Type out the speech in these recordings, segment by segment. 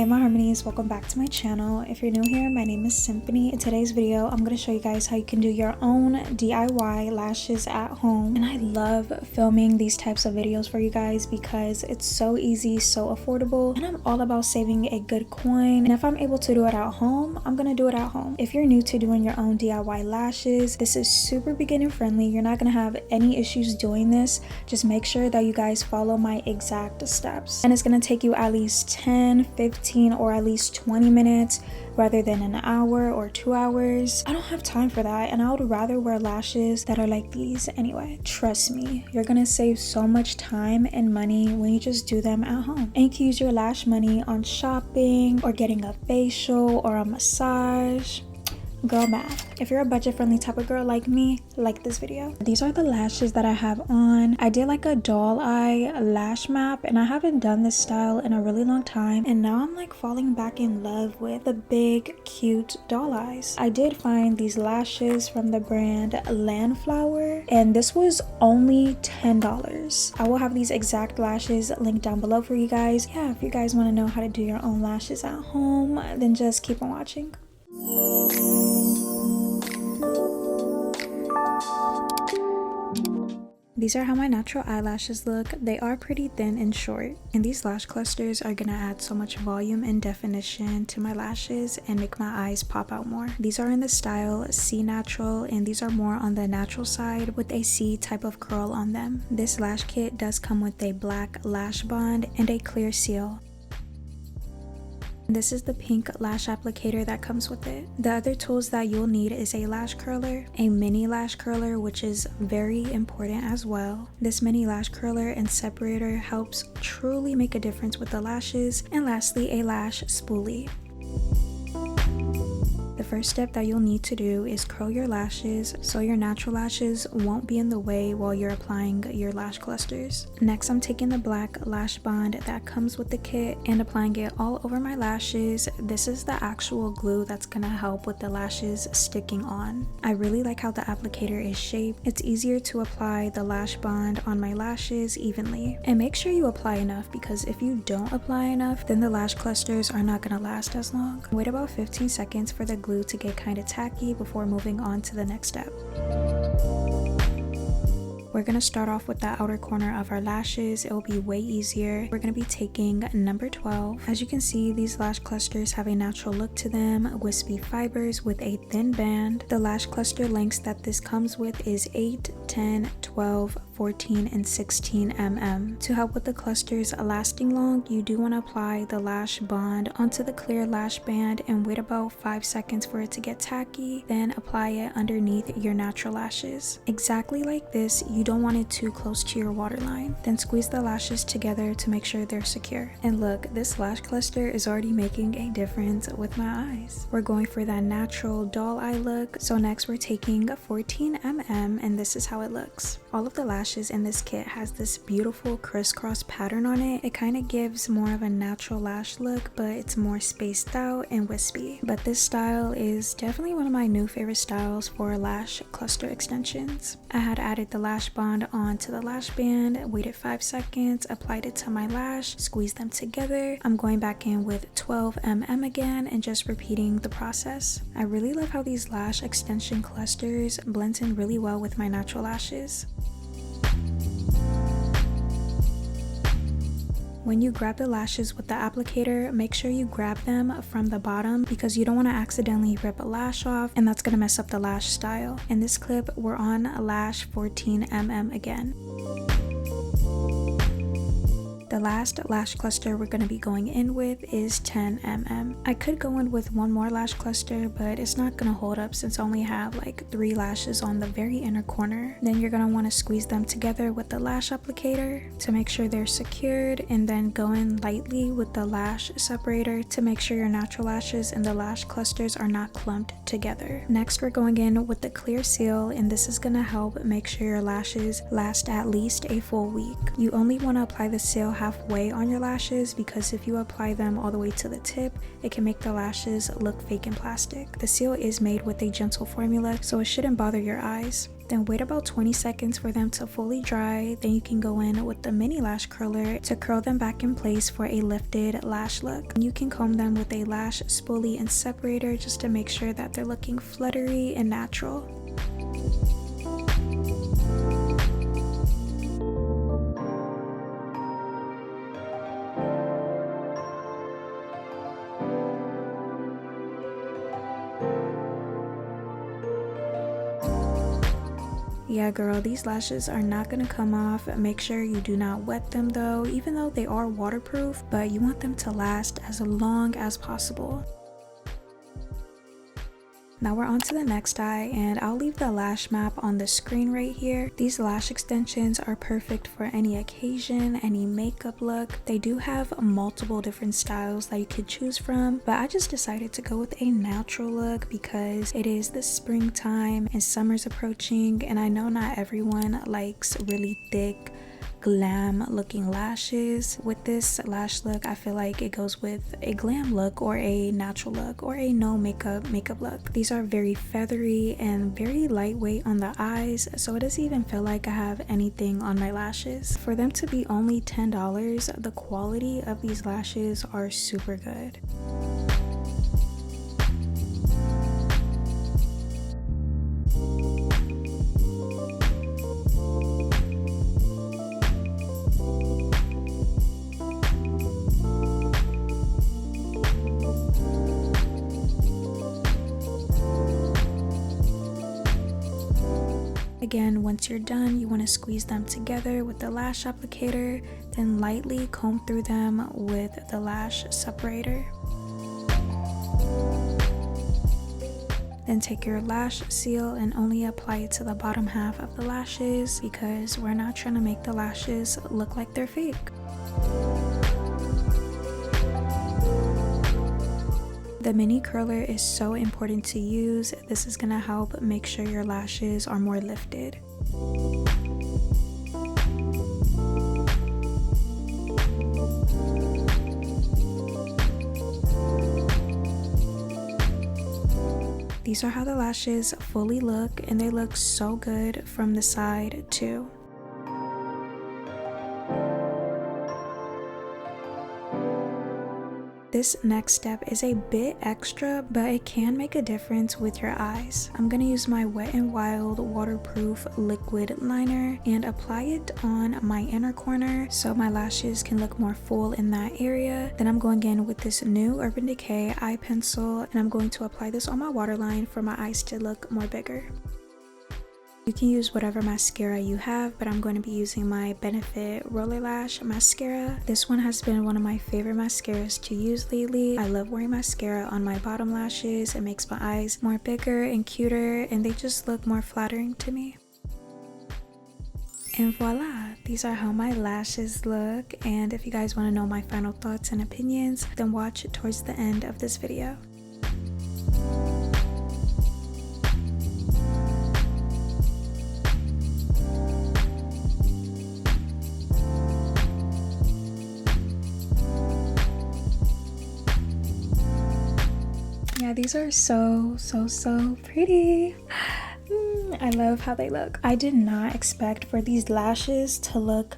Hey my harmonies, welcome back to my channel. If you're new here, my name is Symphony. In today's video, I'm going to show you guys how you can do your own DIY lashes at home. And I love filming these types of videos for you guys because it's so easy, so affordable, and I'm all about saving a good coin. And if I'm able to do it at home, I'm going to do it at home. If you're new to doing your own DIY lashes, this is super beginner friendly. You're not going to have any issues doing this. Just make sure that you guys follow my exact steps. And it's going to take you at least 10, 15, or at least 20 minutes rather than an hour or 2 hours. I don't have time for that, and I would rather wear lashes that are like these anyway. Trust me, you're gonna save so much time and money when you just do them at home. And you can use your lash money on shopping or getting a facial or a massage. Girl math. If you're a budget-friendly type of girl like me, like this video. These are the lashes that I have on. I did like a doll eye lash map, and I haven't done this style in a really long time, and now I'm like falling back in love with the big cute doll eyes. I did find these lashes from the brand Landflower, and this was only $10. I will have these exact lashes linked down below for you guys. Yeah, if you guys want to know how to do your own lashes at home, then just keep on watching. These are how my natural eyelashes look. They are pretty thin and short, and these lash clusters are gonna add so much volume and definition to my lashes and make my eyes pop out more. These are in the style C Natural, and these are more on the natural side with a C type of curl on them. This lash kit does come with a black lash bond and a clear seal. This is the pink lash applicator that comes with it. The other tools that you'll need is a lash curler, a mini lash curler, which is very important as well. This mini lash curler and separator helps truly make a difference with the lashes. And lastly, a lash spoolie. The first step that you'll need to do is curl your lashes so your natural lashes won't be in the way while you're applying your lash clusters. Next, I'm taking the black lash bond that comes with the kit and applying it all over my lashes. This is the actual glue that's gonna help with the lashes sticking on. I really like how the applicator is shaped. It's easier to apply the lash bond on my lashes evenly. And make sure you apply enough, because if you don't apply enough, then the lash clusters are not gonna last as long. Wait about 15 seconds for the glue to get kind of tacky before moving on to the next step. We're going to start off with the outer corner of our lashes. It will be way easier. We're going to be taking number 12. As you can see, these lash clusters have a natural look to them, wispy fibers with a thin band. The lash cluster lengths that this comes with is 8, 10, 12, 14, and 16 mm. To help with the clusters lasting long, you do want to apply the lash bond onto the clear lash band and wait about 5 seconds for it to get tacky, then apply it underneath your natural lashes. Exactly like this. You don't want it too close to your waterline. Then squeeze the lashes together to make sure they're secure. And look, this lash cluster is already making a difference with my eyes. We're going for that natural doll eye look. So next we're taking 14 mm, and this is how it looks. All of the lashes in this kit has this beautiful crisscross pattern on it. It kind of gives more of a natural lash look, but it's more spaced out and wispy. But this style is definitely one of my new favorite styles for lash cluster extensions. I had added the lash bond onto the lash band, waited 5 seconds, applied it to my lash, squeezed them together. I'm going back in with 12 mm again and just repeating the process. I really love how these lash extension clusters blend in really well with my natural lashes. When you grab the lashes with the applicator, make sure you grab them from the bottom because you don't want to accidentally rip a lash off, and that's going to mess up the lash style. In this clip, we're on lash 14 mm again. The last lash cluster we're going to be going in with is 10 mm. I could go in with one more lash cluster, but it's not going to hold up since I only have like 3 lashes on the very inner corner. Then you're going to want to squeeze them together with the lash applicator to make sure they're secured, and then go in lightly with the lash separator to make sure your natural lashes and the lash clusters are not clumped together. Next, we're going in with the clear seal, and this is going to help make sure your lashes last at least a full week. You only want to apply the seal halfway on your lashes, because if you apply them all the way to the tip, it can make the lashes look fake and plastic. The seal is made with a gentle formula, so it shouldn't bother your eyes. Then wait about 20 seconds for them to fully dry. Then you can go in with the mini lash curler to curl them back in place for a lifted lash look. You can comb them with a lash spoolie and separator just to make sure that they're looking fluttery and natural. Yeah girl, these lashes are not gonna come off. Make sure you do not wet them though, even though they are waterproof, but you want them to last as long as possible. Now we're on to the next eye, and I'll leave the lash map on the screen right here. These lash extensions are perfect for any occasion, any makeup look. They do have multiple different styles that you could choose from, but I just decided to go with a natural look because it is the springtime and summer's approaching, and I know not everyone likes really thick glam looking lashes. With this lash look, I feel like it goes with a glam look or a natural look or a no makeup look. These are very feathery and very lightweight on the eyes, so it doesn't even feel like I have anything on my lashes. For them to be only $10, the quality of these lashes are super good. Again, once you're done, you want to squeeze them together with the lash applicator, then lightly comb through them with the lash separator. Then take your lash seal and only apply it to the bottom half of the lashes because we're not trying to make the lashes look like they're fake. The mini curler is so important to use. This is gonna help make sure your lashes are more lifted. These are how the lashes fully look, and they look so good from the side too. This next step is a bit extra, but it can make a difference with your eyes. I'm going to use my Wet n Wild waterproof liquid liner and apply it on my inner corner so my lashes can look more full in that area. Then I'm going in with this new Urban Decay eye pencil, and I'm going to apply this on my waterline for my eyes to look more bigger. You can use whatever mascara you have, but I'm going to be using my Benefit Roller Lash mascara. This one has been one of my favorite mascaras to use lately. I love wearing mascara on my bottom lashes. It makes my eyes more bigger and cuter, and they just look more flattering to me. And voila, these are how my lashes look. And if you guys want to know my final thoughts and opinions, then watch towards the end of this video. Yeah, these are so pretty. I love how they look. I did not expect for these lashes to look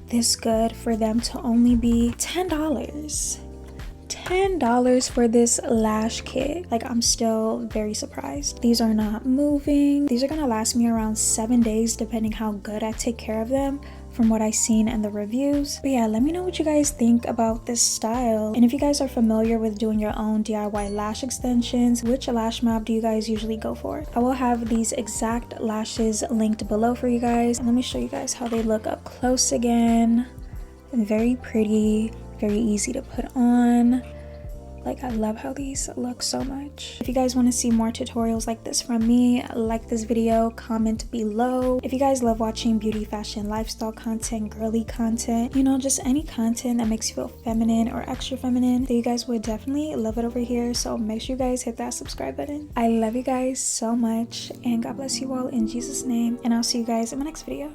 this good, for them to only be $10. $10 for this lash kit. Like, I'm still very surprised. These are not moving. These are gonna last me around 7 days depending how good I take care of them, from what I've seen in the reviews. But yeah, let me know what you guys think about this style, and if you guys are familiar with doing your own DIY lash extensions, which lash map do you guys usually go for? I will have these exact lashes linked below for you guys, and let me show you guys how they look up close again. Very pretty, very easy to put on. Like, I love how these look so much. If you guys want to see more tutorials like this from me, like this video, comment below. If you guys love watching beauty, fashion, lifestyle content, girly content, you know, just any content that makes you feel feminine or extra feminine, then you guys would definitely love it over here. So make sure you guys hit that subscribe button. I love you guys so much, and God bless you all in Jesus' name, and I'll see you guys in my next video.